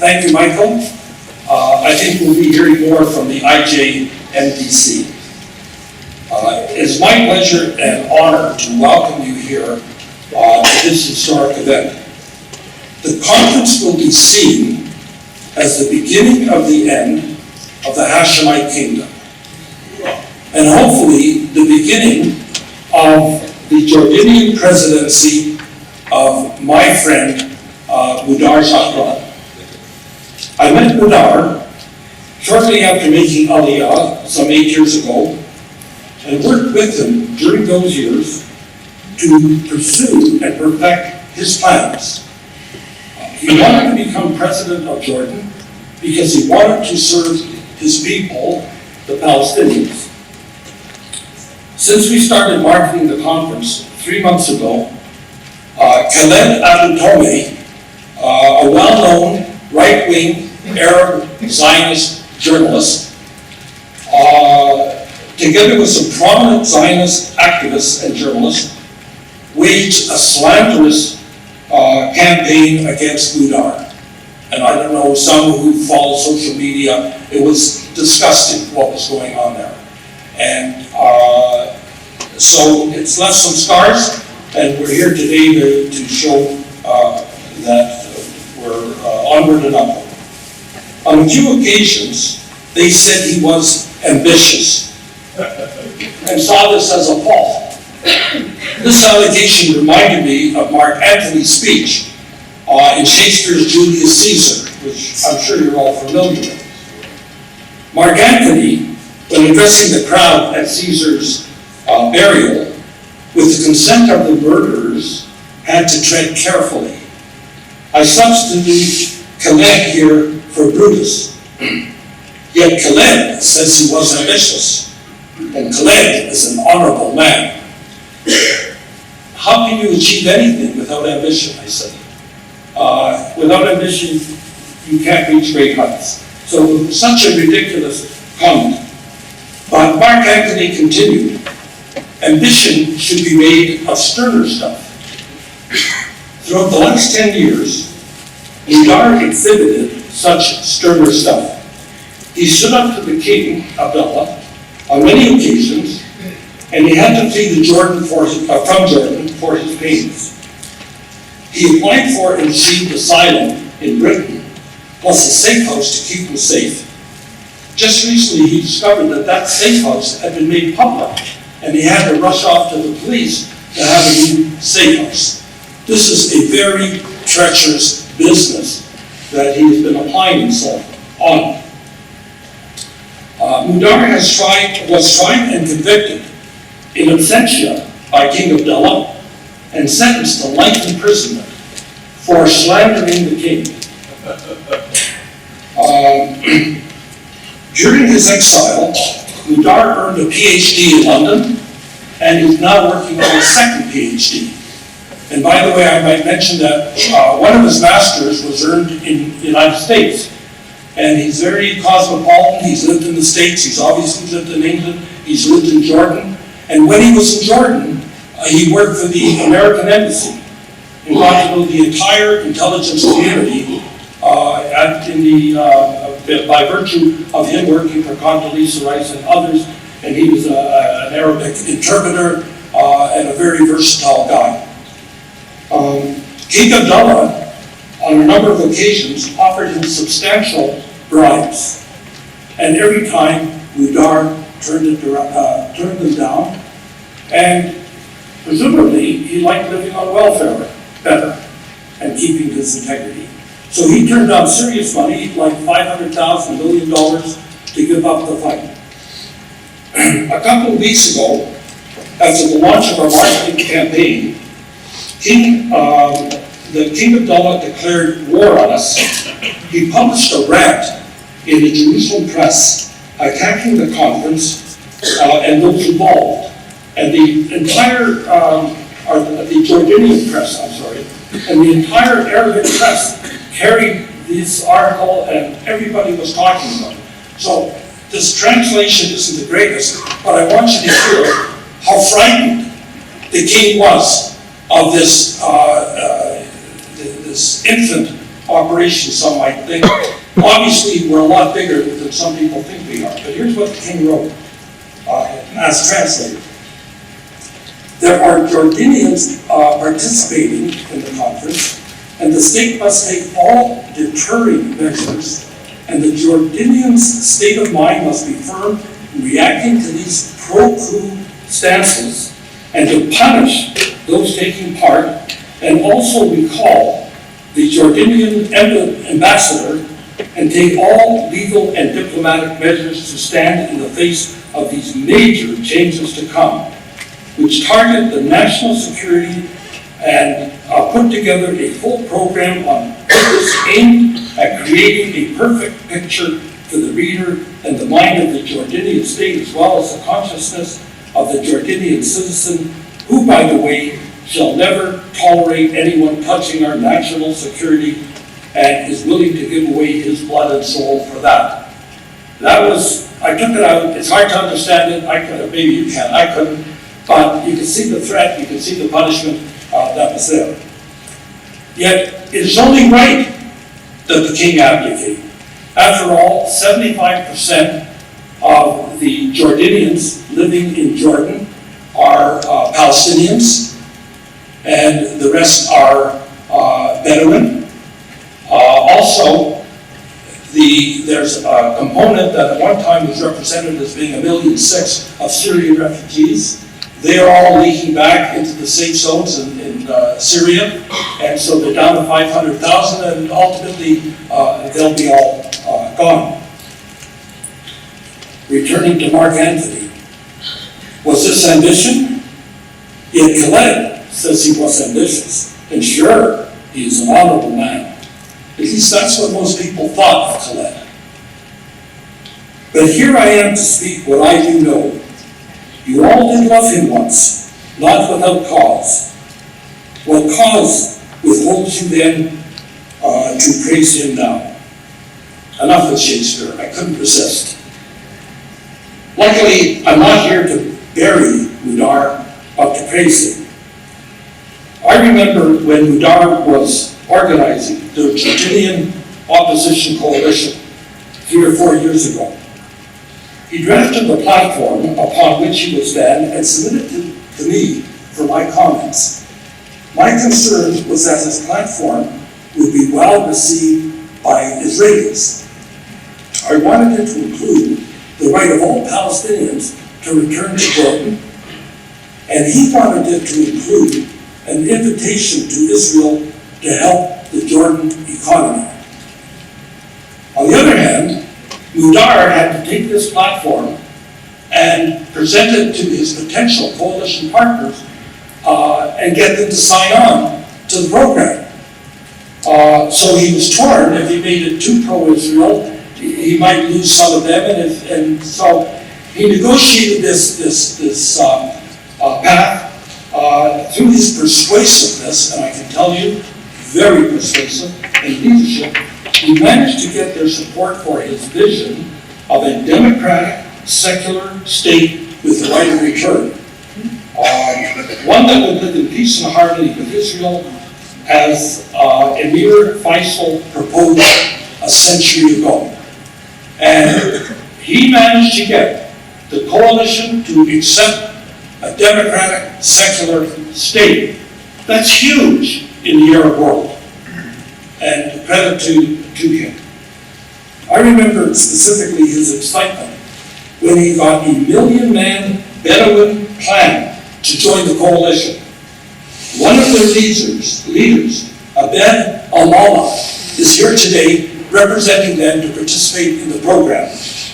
Thank you, Michael. I think we'll be hearing more from the IJMDC. It is my pleasure and honor to welcome you here to this historic event. The conference will be seen as the beginning of the end of the Hashemite kingdom, and hopefully the beginning of the Jordanian presidency of my friend Mudar Shahran. I met Mudar shortly after making Aliyah some 8 years ago, and worked with him during those years to pursue and perfect his plans. He wanted to become president of Jordan because he wanted to serve his people, the Palestinians. Since we started marketing the conference 3 months ago, Khaled Al-Tomi, a well-known right-wing Arab Zionist journalist, together with some prominent Zionist activists and journalists, waged a slanderous campaign against Mudar. And I don't know, some who follow social media, it was disgusting what was going on there. And so it's left some scars, and we're here today to show that we're onward and upward. On a few occasions, they said he was ambitious and saw this as a fault. This allegation reminded me of Mark Antony's speech in Shakespeare's Julius Caesar, which I'm sure you're all familiar with. Mark Antony, when addressing the crowd at Caesar's burial, with the consent of the murderers, had to tread carefully. I substitute Khaled here for Brutus. Yet Khaled says he was ambitious, and Khaled is an honorable man. How can you achieve anything without ambition, I said. Without ambition, you can't reach great heights. So such a ridiculous comment. But Mark Antony continued, ambition should be made of sterner stuff. Throughout the last 10 years, Mudar exhibited such sterner stuff. He stood up to the king, Abdullah, on many occasions, and he had to flee from Jordan for his pains. He applied for and received asylum in Britain, plus a safe house to keep him safe. Just recently, he discovered that safe house had been made public, and he had to rush off to the police to have a new safe house. This is a very treacherous business that he has been applying himself on. Mudar was tried and convicted in absentia by King Abdullah and sentenced to life imprisonment for slandering the king. During his exile, Mudar earned a PhD in London and is now working on his second PhD. And by the way, I might mention that one of his masters was earned in the United States. And he's very cosmopolitan. He's lived in the States. He's obviously lived in England. He's lived in Jordan. And when he was in Jordan, he worked for the American Embassy and got to know the entire intelligence community by virtue of him working for Condoleezza Rice and others. And he was an Arabic interpreter and a very versatile guy. King Abdullah, on a number of occasions, offered him substantial bribes. And every time, Mudar turned them down. And presumably, he liked living on welfare better and keeping his integrity. So he turned down serious money, like $500,000, $1 million, to give up the fight. A couple of weeks ago, after the launch of our marketing campaign, the King Abdullah declared war on us. He published a rant in the Jerusalem press attacking the conference and those involved. And the entire, the Jordanian press, and the entire Arabic press carried this article, and everybody was talking about it. So this translation isn't the greatest, but I want you to hear how frightened the king was of this infant operation, some might think. Obviously, we're a lot bigger than some people think we are, but here's what the king wrote, as translated. There are Jordanians participating in the conference, and the state must take all deterring measures, and the Jordanians' state of mind must be firm in reacting to these pro-coup stances, and to punish those taking part, and also recall the Jordanian ambassador and take all legal and diplomatic measures to stand in the face of these major changes to come, which target the national security, and put together a full program on purpose aimed at creating a perfect picture for the reader and the mind of the Jordanian state, as well as the consciousness of the Jordanian citizen, who, by the way, shall never tolerate anyone touching our national security and is willing to give away his blood and soul for that. That was, I took it out, it's hard to understand it, I could, maybe you can, I couldn't, but you can see the threat, you can see the punishment that was there. Yet, it is only right that the king abdicate. After all, 75% of the Jordanians living in Jordan are Palestinians, and the rest are Bedouin. Also, there's a component that at one time was represented as being 1.6 million of Syrian refugees. They are all leaking back into the safe zones in Syria, and so they're down to 500,000, and ultimately they'll be all gone. Returning to Mark Antony, was this ambition? Yet Khaled says he was ambitious, and sure, he is an honorable man. At least that's what most people thought of Khaled. But here I am to speak what I do know. You all did love him once, not without cause. What cause withholds you then to praise him now? Enough with Shakespeare, I couldn't resist. Luckily, I'm not here to bury Muhdar, but to praise him. I remember when Muhdar was organizing the Jordanian Opposition Coalition 3 or 4 years ago. He drafted the platform upon which he would stand and submitted it to me for my comments. My concern was that his platform would be well received by Israelis. I wanted it to include the right of all Palestinians to return to Jordan, and he wanted it to include an invitation to Israel to help the Jordan economy. On the other hand, Muhdar had to take this platform and present it to his potential coalition partners and get them to sign on to the program. So he was torn. If he made it too pro-Israel, he might lose some of them, and so he negotiated this path through his persuasiveness, and I can tell you, very persuasive, and leadership. He managed to get their support for his vision of a democratic, secular state with the right of return. One that would live in peace and harmony with Israel, as Emir Faisal proposed a century ago. And he managed to get the coalition to accept a democratic, secular state. That's huge in the Arab world. And credit to him. I remember specifically his excitement when he got a 1 million-man Bedouin clan to join the coalition. One of their leaders, Abed al-Mala, is here today representing them to participate in the program.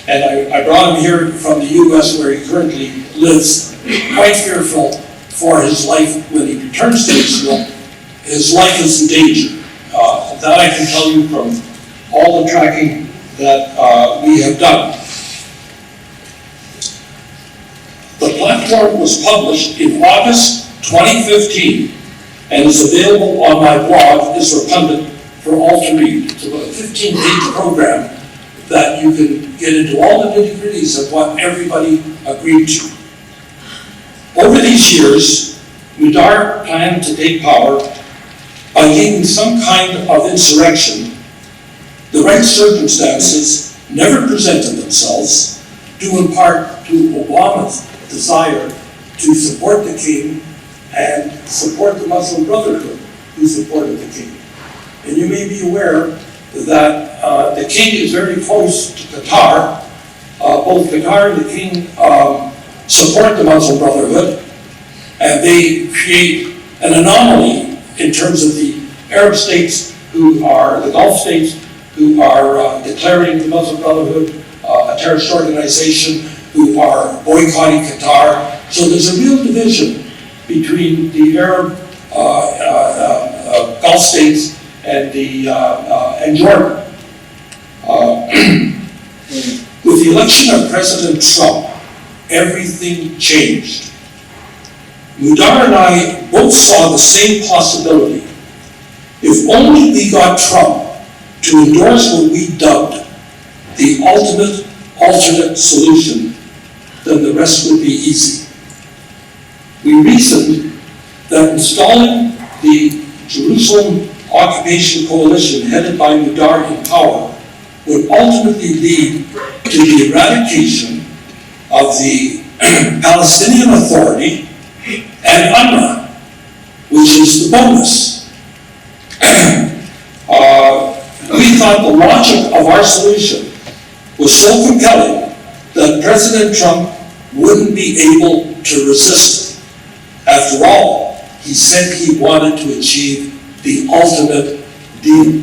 And I brought him here from the U.S. where he currently lives, quite fearful for his life when he returns to Israel. His life is in danger. That I can tell you from all the tracking that we have done. The platform was published in August 2015 and is available on my blog, Israel Pundit, for all to read. It's about a 15-page program that you can get into all the nitty-gritties of what everybody agreed to. Over these years, Muhdar planned to take power by giving some kind of insurrection, the right circumstances never presented themselves, due in part to Obama's desire to support the king and support the Muslim Brotherhood who supported the king. And you may be aware that the king is very close to Qatar. Both Qatar and the king support the Muslim Brotherhood, and they create an anomaly in terms of the Arab states who are, the Gulf states, who are declaring the Muslim Brotherhood a terrorist organization, who are boycotting Qatar. So there's a real division between the Arab Gulf states and Jordan. With the election of President Trump, everything changed. Mudar and I both saw the same possibility. If only we got Trump to endorse what we dubbed the ultimate alternate solution, then the rest would be easy. We reasoned that installing the Jerusalem Occupation Coalition headed by Mudar in power would ultimately lead to the eradication of the Palestinian Authority and UNRWA, which is the bonus. We thought the logic of our solution was so compelling that President Trump wouldn't be able to resist it. After all, he said he wanted to achieve the ultimate deal,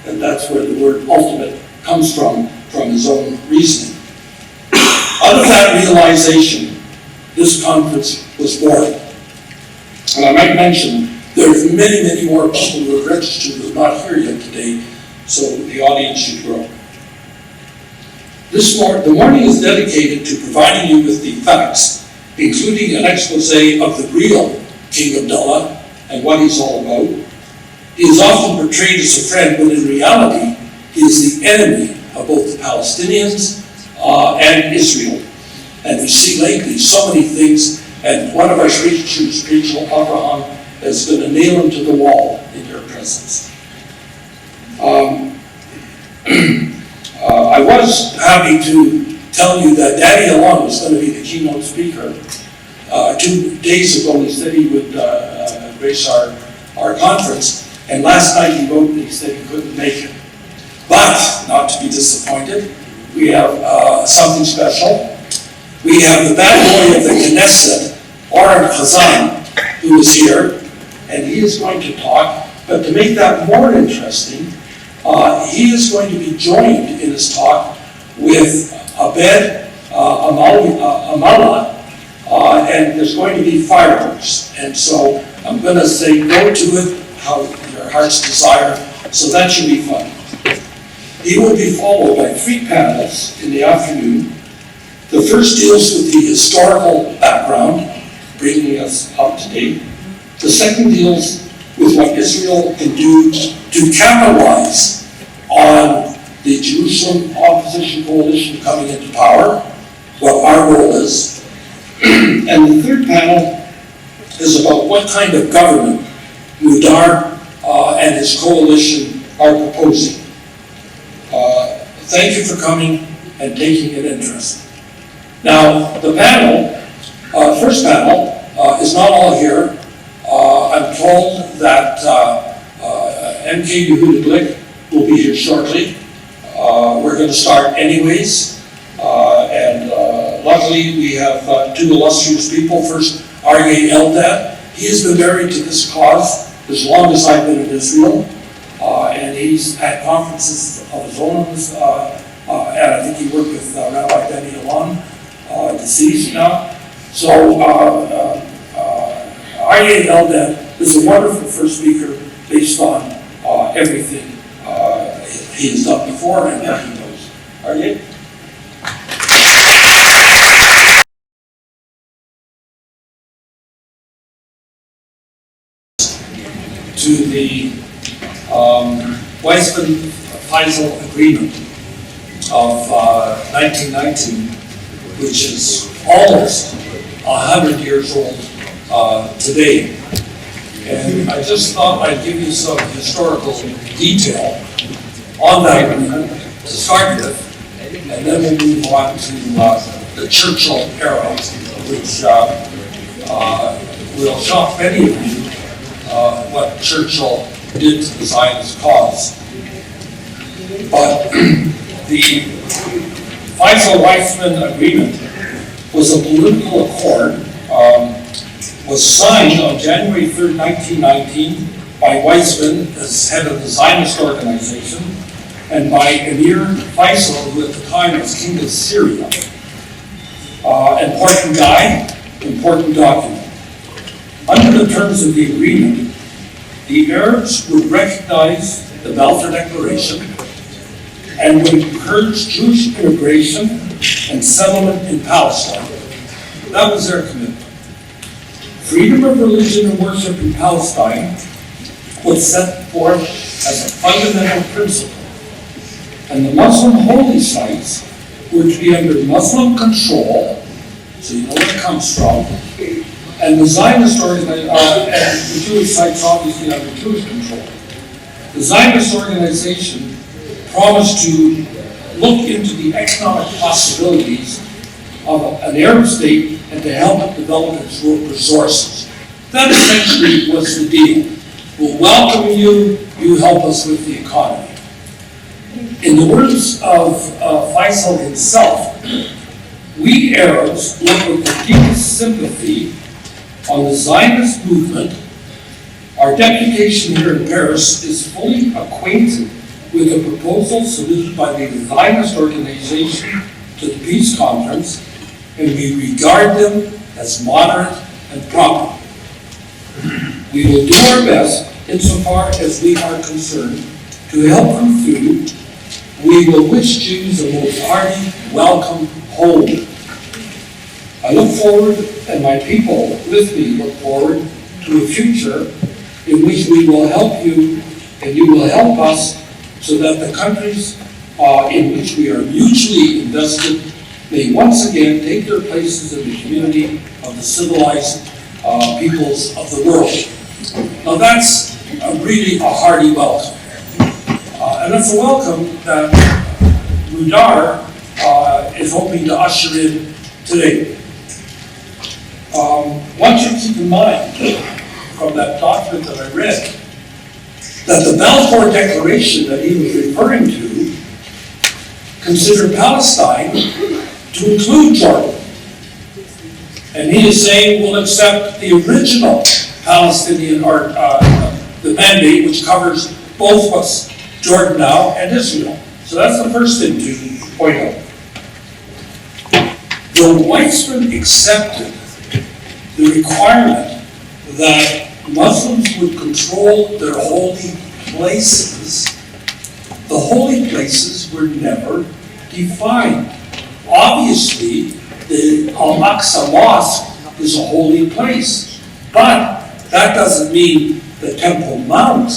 and that's where the word ultimate comes from his own reasoning. Out of that realization, this conference was born. And I might mention, there's many, many more people who have registered who are not here yet today, so the audience should grow. The morning is dedicated to providing you with the facts, including an expose of the real King Abdullah and what he's all about. He is often portrayed as a friend, but in reality, he is the enemy of both the Palestinians and Israel. And we see lately so many things, and one of our preachers, Rachel Abraham, is going to nail him to the wall in your presence. I was happy to tell you that Danny Alon was going to be the keynote speaker. 2 days ago, he said he would grace our conference, and last night he wrote that he said he couldn't make it. But, not to be disappointed, we have something special. We have the bad boy of the Knesset, Oren Khazan, who is here, and he is going to talk. But to make that more interesting, he is going to be joined in his talk with Abed Amala, and there's going to be fireworks. And so I'm going to say go to it, how your heart's desire, so that should be fun. He will be followed by 3 panels in the afternoon. The first deals with the historical background, bringing us up to date. The second deals with what Israel can do to capitalize on the Jerusalem Opposition Coalition coming into power, what our role is. And the third panel is about what kind of government Mudar and his coalition are proposing. Thank you for coming and taking an interest. Now, the panel, first panel, is not all here. I'm told that MK Yehuda Glick will be here shortly. We're going to start anyways. And luckily, we have 2 illustrious people. First, Aryeh Eldad. He has been married to this cause as long as I've been in Israel. And he's had conferences of his own, and I think he worked with Rabbi Danny Alon, deceased now. So Aryeh Eldad is a wonderful first speaker based on everything he has done before and that he knows. Aryeh? To the Weizmann-Faisal Agreement of 1919, which is almost 100 years old today. And I just thought I'd give you some historical detail on that agreement to start with, and then we'll move on to the Churchill era, which will shock many of you what Churchill did to the Zionist cause. But the Faisal-Weizmann Agreement was a political accord, was signed on January 3rd, 1919 by Weizmann as head of the Zionist organization and by Emir Faisal, who at the time was king of Syria. Important guy, important document. Under the terms of the agreement, the Arabs would recognize the Balfour Declaration and would encourage Jewish immigration and settlement in Palestine. That was their commitment. Freedom of religion and worship in Palestine was set forth as a fundamental principle, and the Muslim holy sites were to be under Muslim control, so you know where it comes from, and the Zionist organization, and the Jewish sites obviously under Jewish control. The Zionist organization promised to look into the economic possibilities of an Arab state and to help it develop its resources. That essentially was the deal. We'll welcome you, you help us with the economy. In the words of Faisal himself, we Arabs look with the deepest sympathy on the Zionist movement. Our deputation here in Paris is fully acquainted with the proposal submitted by the Zionist organization to the peace conference, and we regard them as moderate and proper. We will do our best, insofar as we are concerned, to help them through. We will wish Jews a most hearty welcome home. I look forward, and my people with me look forward, to a future in which we will help you and you will help us, so that the countries in which we are mutually invested may once again take their places in the community of the civilized peoples of the world. Now that's really a hearty welcome. And that's a welcome that Rudar is hoping to usher in today. One should keep in mind from that document that I read that the Balfour Declaration that he was referring to considered Palestine to include Jordan. And he is saying we'll accept the original Palestinian, or the mandate, which covers both what's Jordan now and Israel. So that's the first thing to point out. The Weizmann accepted the requirement that Muslims would control their holy places. The holy places were never defined. Obviously, the Al-Aqsa Mosque is a holy place, but that doesn't mean the Temple Mount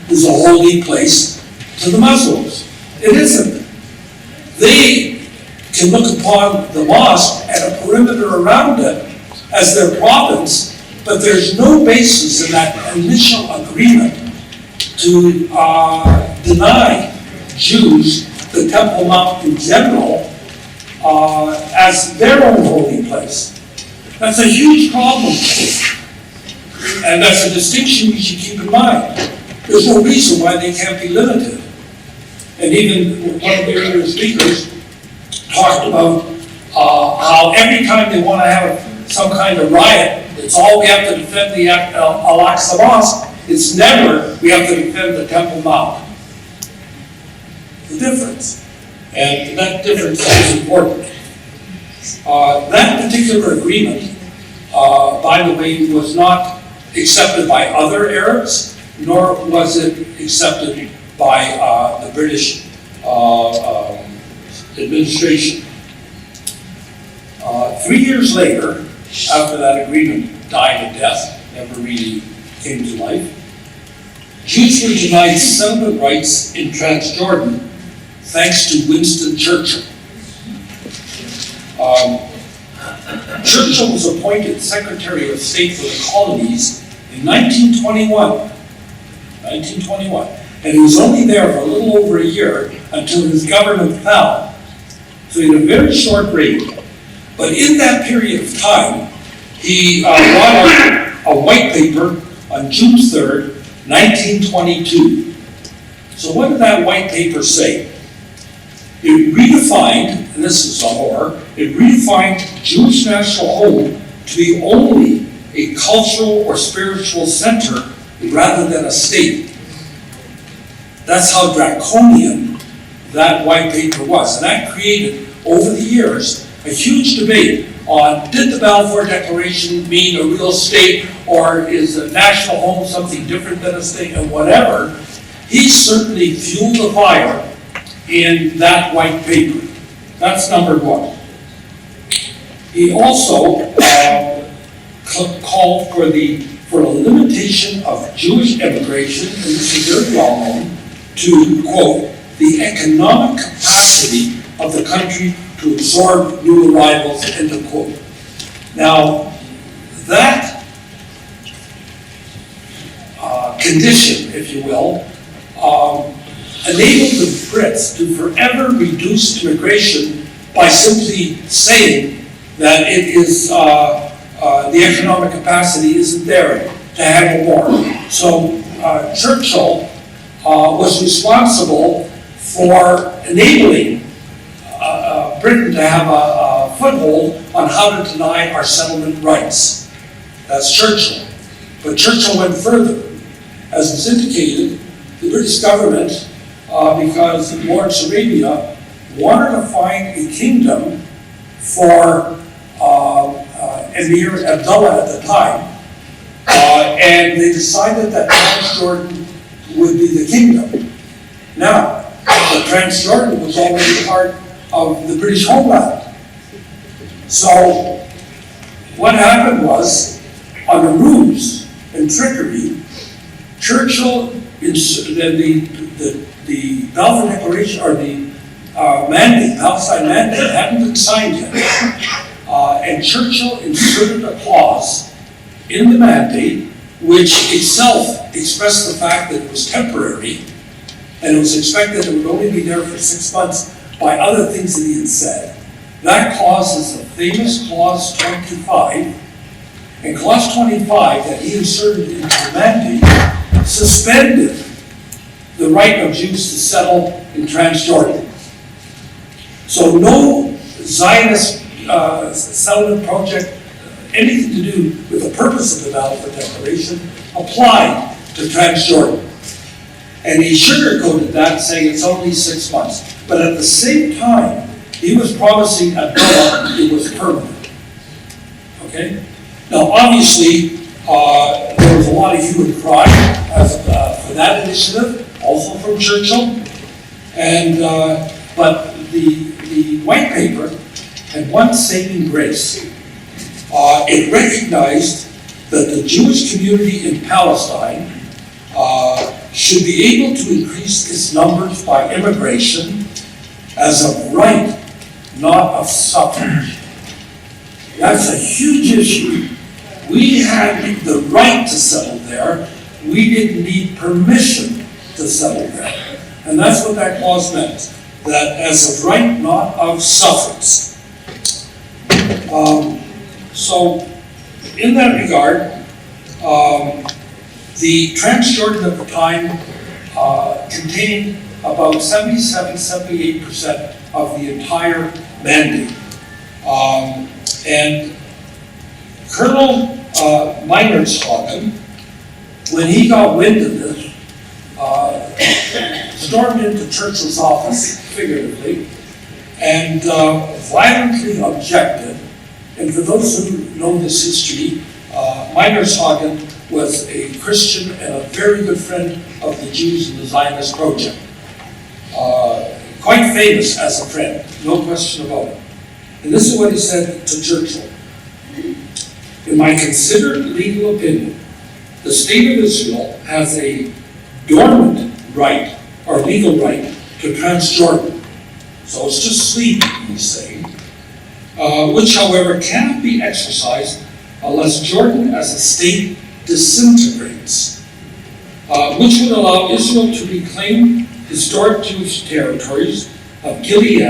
is a holy place to the Muslims. It isn't. They can look upon the mosque and a perimeter around it as their province, but there's no basis in that initial agreement to deny Jews the Temple Mount in general as their own holy place. That's a huge problem, and that's a distinction we should keep in mind. There's no reason why they can't be limited. And even one of the earlier speakers talked about how every time they want to have some kind of riot, it's all we have to defend the Al-Aqsa Mosque. It's never we have to defend the Temple Mount. The difference. And that difference is important. That particular agreement, by the way, was not accepted by other Arabs, nor was it accepted by the British administration. 3 years later, after that agreement died a death, never really came to life, Jews were denied settlement rights in Transjordan thanks to Winston Churchill. Churchill was appointed Secretary of State for the Colonies in 1921. 1921. And he was only there for a little over a year until his government fell. So he had a very short reign. But in that period of time, he brought out a white paper on June 3rd, 1922. So what did that white paper say? It redefined, and this is a horror, it redefined Jewish national home to be only a cultural or spiritual center rather than a state. That's how draconian that white paper was. And that created, over the years, a huge debate on, did the Balfour Declaration mean a real state, or is a national home something different than a state, and whatever. He certainly fueled the fire in that white paper. That's number one. He also called for a limitation of Jewish immigration, and this is very well known, to, quote, the economic capacity of the country to absorb new arrivals, end of quote. Now, that condition, if you will, enabled the Brits to forever reduce immigration by simply saying that it is the economic capacity isn't there to handle more. So Churchill was responsible for enabling Britain to have a foothold on how to deny our settlement rights. That's Churchill. But Churchill went further. As was indicated, the British government, because Lawrence Arabia wanted to find a kingdom for Emir Abdullah at the time, and they decided that Transjordan would be the kingdom. Now, the Transjordan was already part of the British homeland. So, what happened was, on a ruse and trickery, Churchill, the Balfour Declaration, or the mandate, Palestine mandate, hadn't been signed yet. And Churchill inserted a clause in the mandate which itself expressed the fact that it was temporary, and it was expected it would only be there for 6 months by other things that he had said. That clause is the famous Clause 25, and Clause 25 that he inserted into the mandate suspended the right of Jews to settle in Transjordan. So no Zionist settlement project, anything to do with the purpose of the Balfour Declaration, applied to Transjordan. And he sugarcoated that, saying it's only 6 months. But at the same time, he was promising Abdullah it was permanent. Okay? Now, obviously, there was a lot of hue and cry for that initiative, also from Churchill. And but the white paper had one saving grace. It recognized that the Jewish community in Palestine should be able to increase its numbers by immigration as of right, not of suffrage. That's a huge issue. We had the right to settle there. We didn't need permission to settle there. And that's what that clause meant, that as of right, not of suffrage. So, in that regard, the Transjordan at the time contained about 77-78% of the entire mandate. And Colonel Meinerzhagen, when he got wind of this, stormed into Churchill's office, figuratively, and violently objected. And for those who know this history, Meinerzhagen was a Christian and a very good friend of the Jews in the Zionist project. Quite famous as a friend, no question about it. And this is what he said to Churchill. In my considered legal opinion, the state of Israel has a dormant right, or legal right, to Transjordan. So it's just sleeping, he's saying, which, however, cannot be exercised unless Jordan as a state disintegrates, which would allow Israel to reclaim historic Jewish territories of Gilead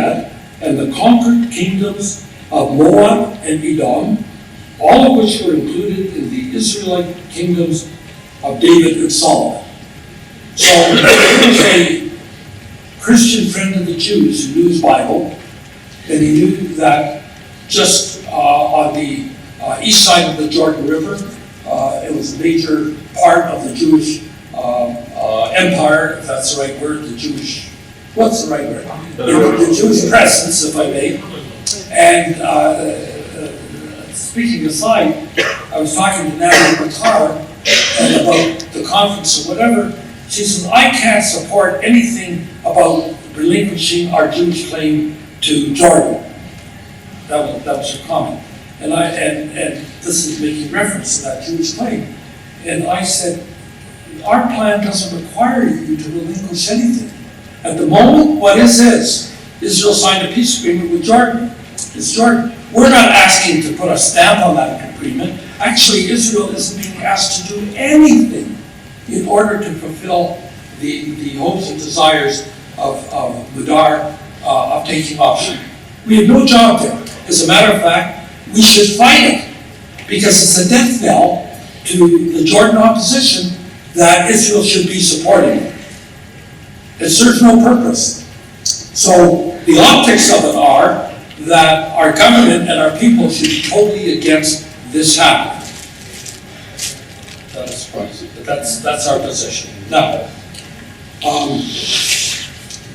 and the conquered kingdoms of Moab and Edom, all of which were included in the Israelite kingdoms of David and Solomon. So he was a Christian friend of the Jews who knew his Bible, and he knew that just on the east side of the Jordan River, it was a major part of the Jewish empire, if that's the right word, what's the right word? The Jewish presence, if I may. And speaking aside, I was talking to Natalie Matar and about the conference or whatever. She says, I can't support anything about relinquishing our Jewish claim to Jordan. That was her comment. And this is making reference to that Jewish claim. And I said, our plan doesn't require you to relinquish anything. At the moment, what is Israel signed a peace agreement with Jordan. It's Jordan. We're not asking to put a stamp on that agreement. Actually, Israel isn't being asked to do anything in order to fulfill the hopes and desires of Mudar of taking option. We have no job there. As a matter of fact, we should fight it because it's a death knell to the Jordan opposition that Israel should be supporting. It serves no purpose. So the optics of it are that our government and our people should be totally against this happening. That's our position. Now,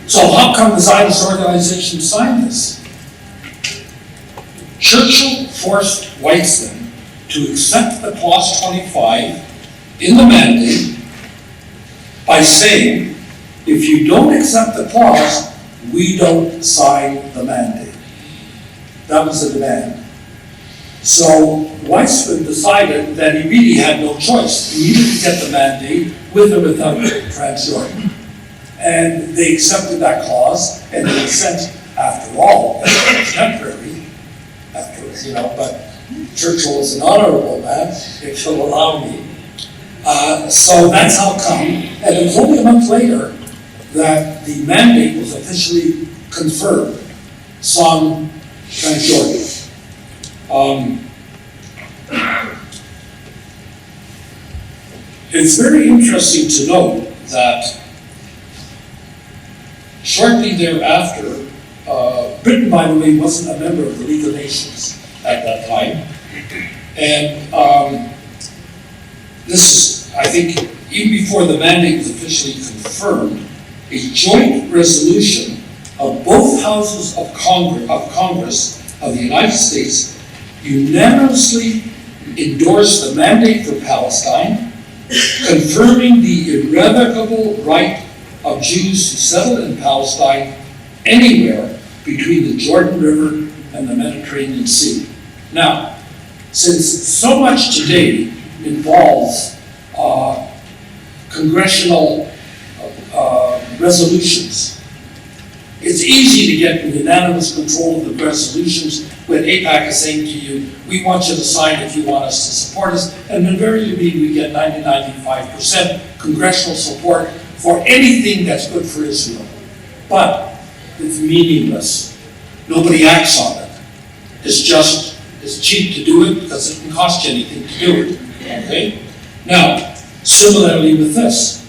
so how come the Zionist organization signed this? Churchill forced Weizmann to accept the Clause 25 in the mandate by saying, if you don't accept the clause, we don't sign the mandate. That was the demand. So Weizmann decided that he really had no choice. He needed to get the mandate with or without Transjordan. And they accepted that clause, and the consent, after all, was temporary. But Churchill was an honorable man, if you'll allow me. So that's how come. And it was only a month later that the mandate was officially confirmed, San Transjordan. It's very interesting to note that shortly thereafter, Britain, by the way, wasn't a member of the League of Nations at that time. And this is, I think, even before the mandate was officially confirmed, a joint resolution of both houses of Congress of the United States unanimously endorsed the mandate for Palestine, confirming the irrevocable right of Jews to settle in Palestine anywhere between the Jordan River and the Mediterranean Sea. Now, since so much today involves congressional resolutions, it's easy to get unanimous control of the resolutions when AIPAC is saying to you, we want you to sign if you want us to support us, and invariably we get 90-95% congressional support for anything that's good for Israel. But it's meaningless. Nobody acts on it. It's cheap to do it because it can cost you anything to do it. Okay? Now, similarly with this,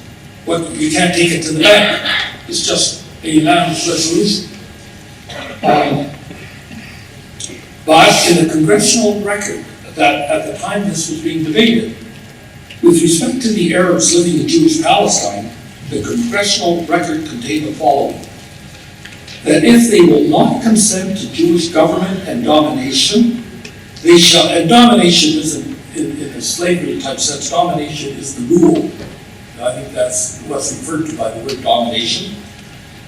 you can't take it to the bank. It's just a unanimous resolution. But in the congressional record that at the time this was being debated, with respect to the Arabs living in Jewish Palestine, the congressional record contained the following: that if they will not consent to Jewish government and domination, they shall, and domination isn't in a slavery type sense, domination is the rule. I think that's what's referred to by the word domination.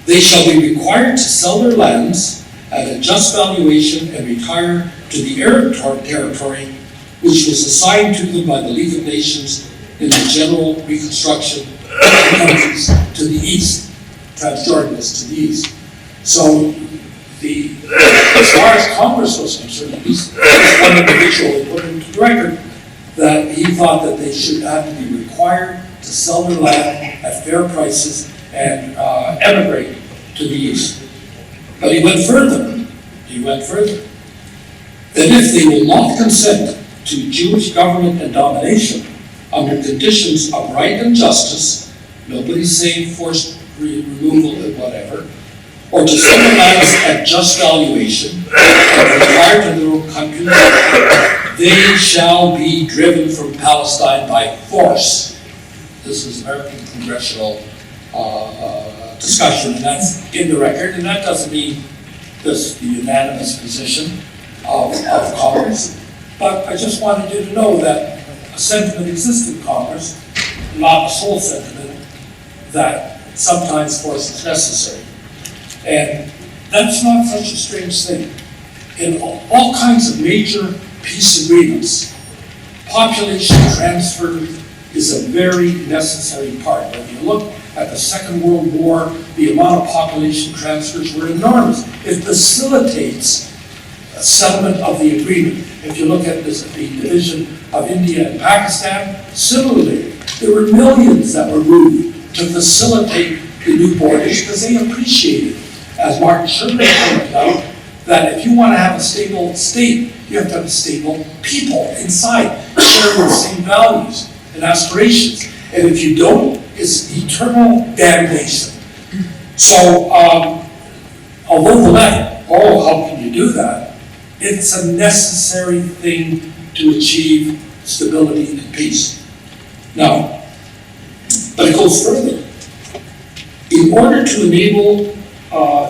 They shall be required to sell their lands at a just valuation and retire to the Arab territory, which was assigned to them by the League of Nations in the general reconstruction of countries to the east. Transjordan is to the east. So, as far as Congress was concerned, at least one individual put into the record, that he thought that they should have to be required to sell their land at fair prices and emigrate to the east. But he went further. He went further. That if they will not consent to Jewish government and domination under conditions of right and justice, nobody's saying forced removal and whatever, or to sell their lands at just valuation and retire to their own country, they shall be driven from Palestine by force. This is American congressional discussion, and that's in the record, and that doesn't mean this the unanimous position of Congress. But I just wanted you to know that a sentiment exists in Congress, not a sole sentiment, that sometimes force is necessary. And that's not such a strange thing. In all kinds of major peace agreements, population transfer is a very necessary part. When you look at the Second World War, the amount of population transfers were enormous. It facilitates a settlement of the agreement. If you look at the division of India and Pakistan, similarly, there were millions that were moved to facilitate the new borders because they appreciated, as Martin Sherman pointed out, that if you want to have a stable state, you have to have stable people inside, sharing the same values and aspirations. And if you don't, it's eternal damnation. So, although the left, how can you do that? It's a necessary thing to achieve stability and peace. Now, but it goes further. In order to enable,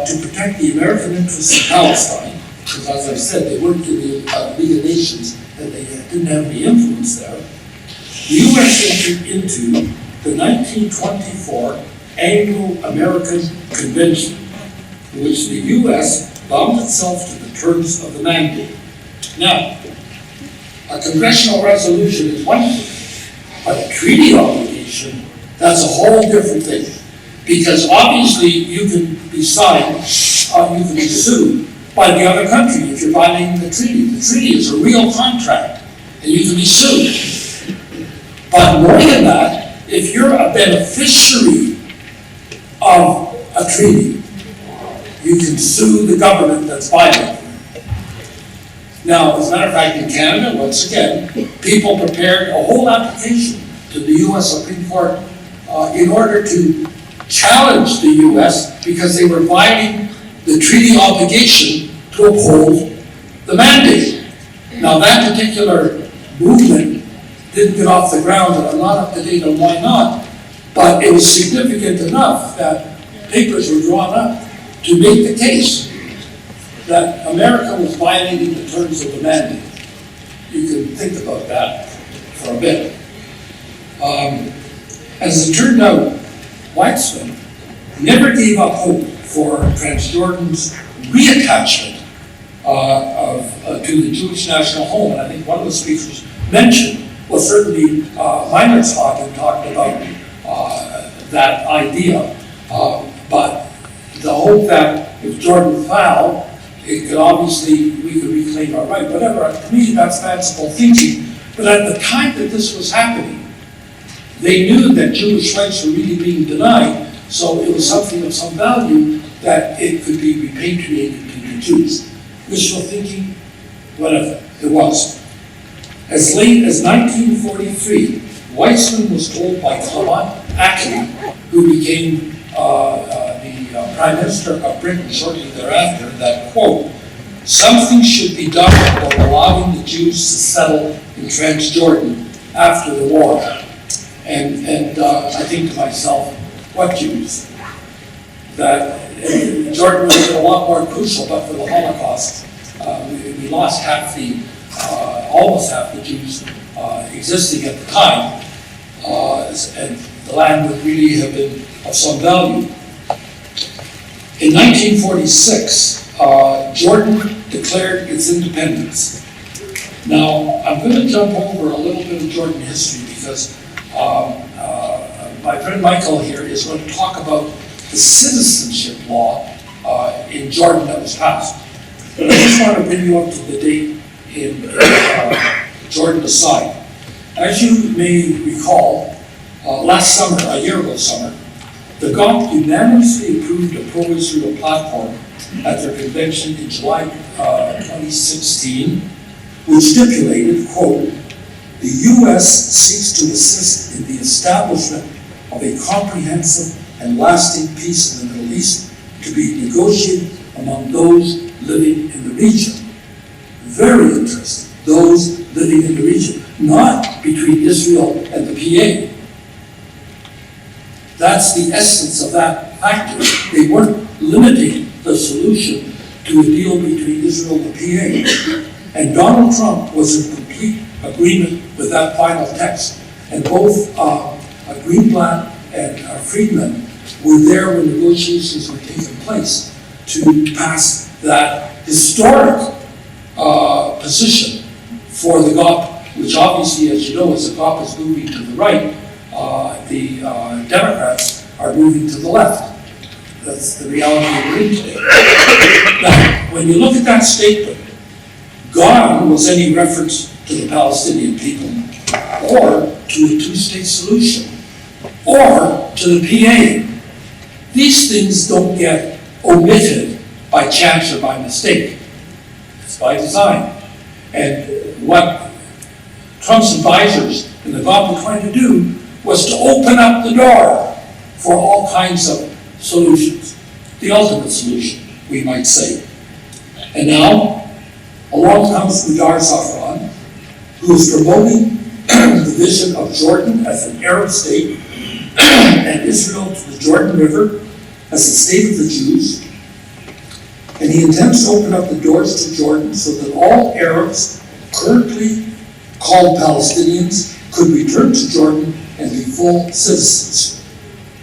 to protect the American interests in Palestine, because as I said, they worked in the League of Nations and they didn't have any influence there, the U.S. entered into the 1924 Anglo-American Convention, in which the U.S. bound itself to the terms of the mandate. Now, a congressional resolution is one thing, but a treaty obligation, that's a whole different thing. Because obviously you can be signed, you can be sued by the other country if you're violating the treaty. The treaty is a real contract, and you can be sued. But more than that, if you're a beneficiary of a treaty, you can sue the government that's violating it. Now, as a matter of fact, in Canada, once again, people prepared a whole application to the U.S. Supreme Court in order to challenge the U.S. because they were violating the treaty obligation to uphold the mandate. Now, that particular movement didn't get off the ground, and I'm not up to date on why not, but it was significant enough that papers were drawn up to make the case that America was violating the terms of the mandate. You can think about that for a bit. As it turned out, Weizmann never gave up hope for Transjordan's reattachment to the Jewish national home. And I think one of the speakers mentioned, well, certainly Meinerzhagen talked about that idea. But the hope that if Jordan fell, it could obviously, we could reclaim our right, whatever. To me, that's fanciful thinking. But at the time that this was happening, they knew that Jewish rights were really being denied, so it was something of some value that it could be repatriated to the Jews. Wishful thinking, whatever, it was. As late as 1943, Weizmann was told by Clement Attlee, who became the Prime Minister of Britain shortly thereafter, that, quote, something should be done about allowing the Jews to settle in Transjordan after the war. And I think to myself, what Jews? That Jordan would have been a lot more crucial, but for the Holocaust, we lost almost half the Jews existing at the time, and the land would really have been of some value. In 1946, Jordan declared its independence. Now, I'm going to jump over a little bit of Jordan history because my friend Michael here is going to talk about the citizenship law in Jordan that was passed. But I just want to bring you up to the date in Jordan aside. As you may recall, last summer, a year ago summer, the GOP unanimously approved a pro-Israel platform at their convention in July 2016, which stipulated, quote, the U.S. seeks to assist in the establishment of a comprehensive and lasting peace in the Middle East to be negotiated among those living in the region. Very interesting, those living in the region, not between Israel and the PA. That's the essence of that factor. They weren't limiting the solution to a deal between Israel and the PA. And Donald Trump was in complete agreement with that final text. And both Greenblatt and Friedman were there when negotiations were taking place to pass that historic position for the GOP, which obviously, as you know, as the GOP is moving to the right, the Democrats are moving to the left. That's the reality we're in today. Now, when you look at that statement, gone was any reference to the Palestinian people, or to a two-state solution, or to the PA. These things don't get omitted by chance or by mistake. It's by design. And what Trump's advisors in the GOP were trying to do was to open up the door for all kinds of solutions. The ultimate solution, we might say. And now, along comes Nidar Safran, who is promoting the vision of Jordan as an Arab state and Israel to the Jordan River as a state of the Jews. And he intends to open up the doors to Jordan so that all Arabs currently called Palestinians could return to Jordan and be full citizens.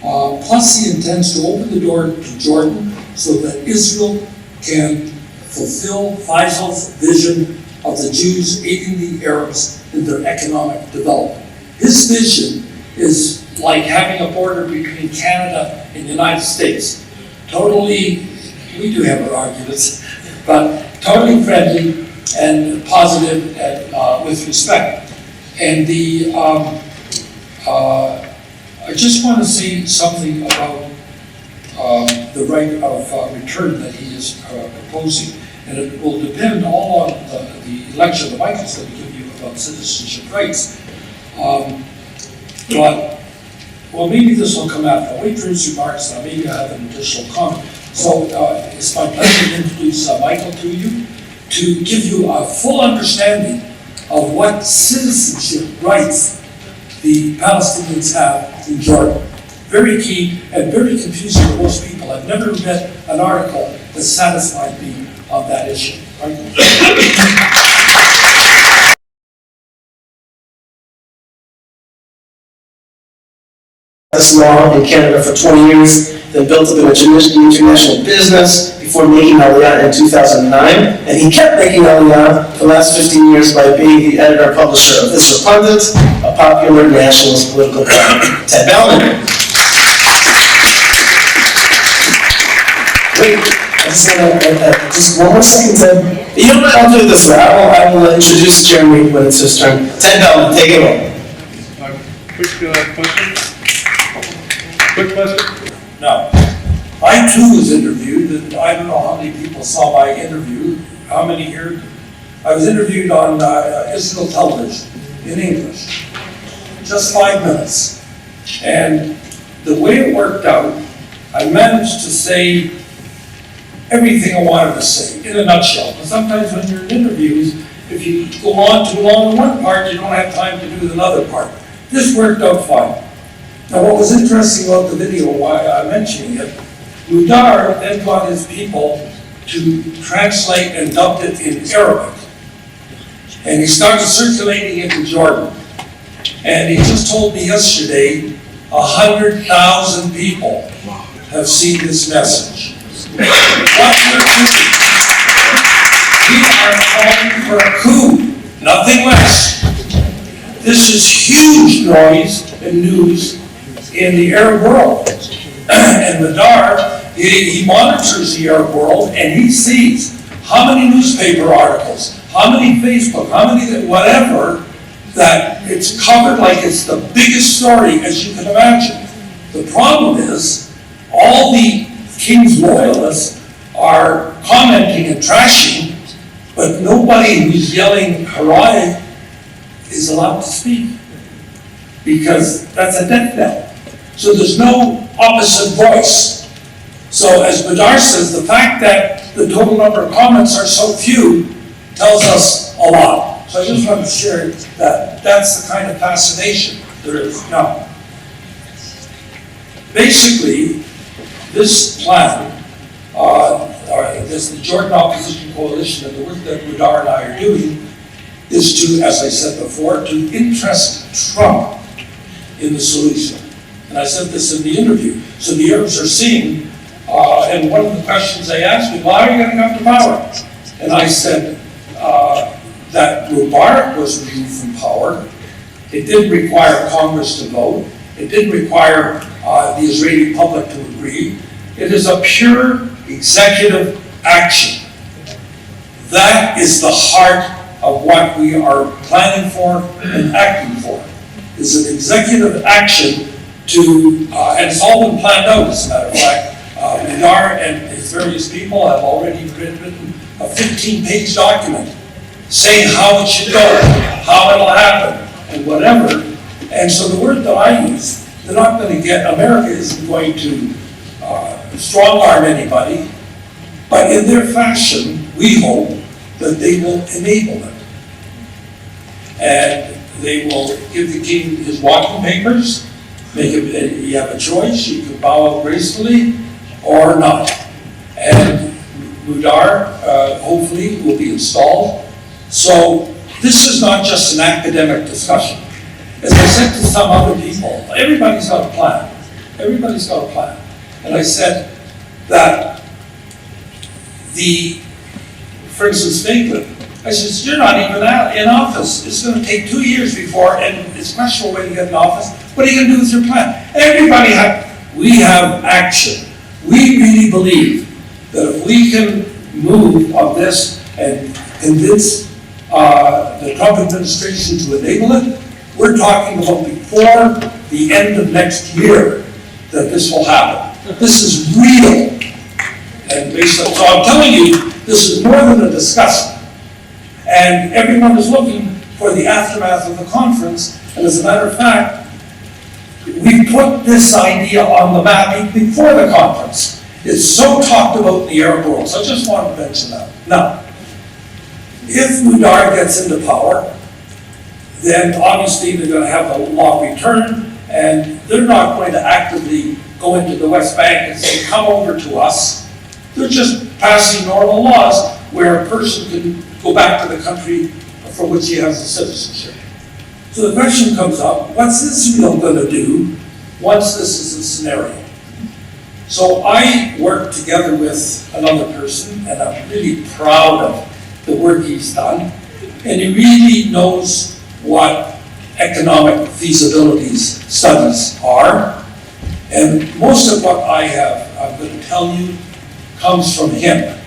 Plus, he intends to open the door to Jordan so that Israel can fulfill Faisal's vision of the Jews aiding the Arabs in their economic development. His vision is like having a border between Canada and the United States. Totally, we do have our arguments, but totally friendly and positive and with respect. And I just want to say something about the right of return that he is proposing. And it will depend all on the lecture that Michael's going to give you about citizenship rights. But, well, maybe this will come after. I'll wait for his remarks, and maybe I have an additional comment. So it's my pleasure to introduce Michael to you, to give you a full understanding of what citizenship rights the Palestinians have in Jordan. Very key and very confusing to most people. I've never read an article that satisfied me on that issue. This law in Canada for 20 years, then built up an international business before making Aliyah in 2009, and he kept making Aliyah for the last 15 years by being the editor-publisher of Israel Pundit, a popular nationalist political party. Ted Bellman. Wait, just one more second, Ted. You know what, I'll do this way. I will introduce Jeremy when it's his turn. Ted Bellman, take it away. Quick question? Quick question? No. I too was interviewed, and I don't know how many people saw my interview. How many here? I was interviewed on Israel television in English. Just 5 minutes. And the way it worked out, I managed to say everything I wanted to say in a nutshell. But sometimes when you're in interviews, if you go on too long in one part, you don't have time to do another part. This worked out fine. Now, what was interesting about the video, why I'm mentioning it, Nidar then got his people to translate and dubbed it in Arabic. And he started circulating it in Jordan. And he just told me yesterday, 100,000 people have seen this message. What we're doing, we are calling for a coup, nothing less. This is huge noise and news in the Arab world. And Nidar, he monitors the Arab world, and he sees how many newspaper articles, how many Facebook, how many whatever that it's covered like it's the biggest story as you can imagine. The problem is, all the King's loyalists are commenting and trashing, but nobody who's yelling hooray is allowed to speak, because that's a death knell. So there's no opposite voice. So as Badar says, the fact that the total number of comments are so few tells us a lot. So I just want to share that that's the kind of fascination there is now. Basically, this plan, the Jordan Opposition Coalition, and the work that Badar and I are doing, is to, as I said before, to interest Trump in the solution. And I said this in the interview. So the Arabs are seeing, and one of the questions they asked me, why are you going to come to power? And I said that Mubarak was removed from power. It didn't require Congress to vote. It didn't require the Israeli public to agree. It is a pure executive action. That is the heart of what we are planning for and acting for, is an executive action to, and it's all been planned out, as a matter of fact. Badar and his various people have already written a 15-page document saying how it should go, how it'll happen, and whatever. And so the word that I use, they're not going to get, America isn't going to strong-arm anybody, but in their fashion, we hope that they will enable it. And they will give the king his walking papers, you have a choice, you can bow out gracefully or not. And Badar, hopefully, will be installed. So this is not just an academic discussion. As I said to some other people, everybody's got a plan. Everybody's got a plan. And I said that for instance, England, I said, you're not even in office. It's going to take 2 years before, and it's questionable when you get in office. What are you going to do with your plan? We have action. We really believe that if we can move on this and convince the Trump administration to enable it, we're talking about before the end of next year that this will happen. This is real. And so I'm telling you, this is more than a discussion. And everyone is looking for the aftermath of the conference. And as a matter of fact, we put this idea on the map before the conference. It's so talked about in the Arab world. So I just wanted to mention that. Now, if Badar gets into power, then obviously they're going to have the law returned, and they're not going to actively go into the West Bank and say, come over to us. They're just passing normal laws where a person can go back to the country for which he has a citizenship. So the question comes up, what's Israel going to do once this is a scenario? So I worked together with another person, and I'm really proud of the work he's done. And he really knows what economic feasibilities studies are. And most of what I'm going to tell you, comes from him.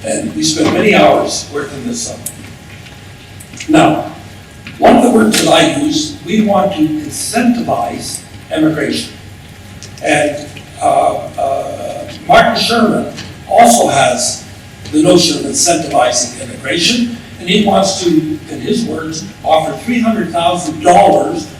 And we spent many hours working this up. Now, one of the words that I use, we want to incentivize immigration. And Martin Sherman also has the notion of incentivizing immigration, and he wants to, in his words, offer $300,000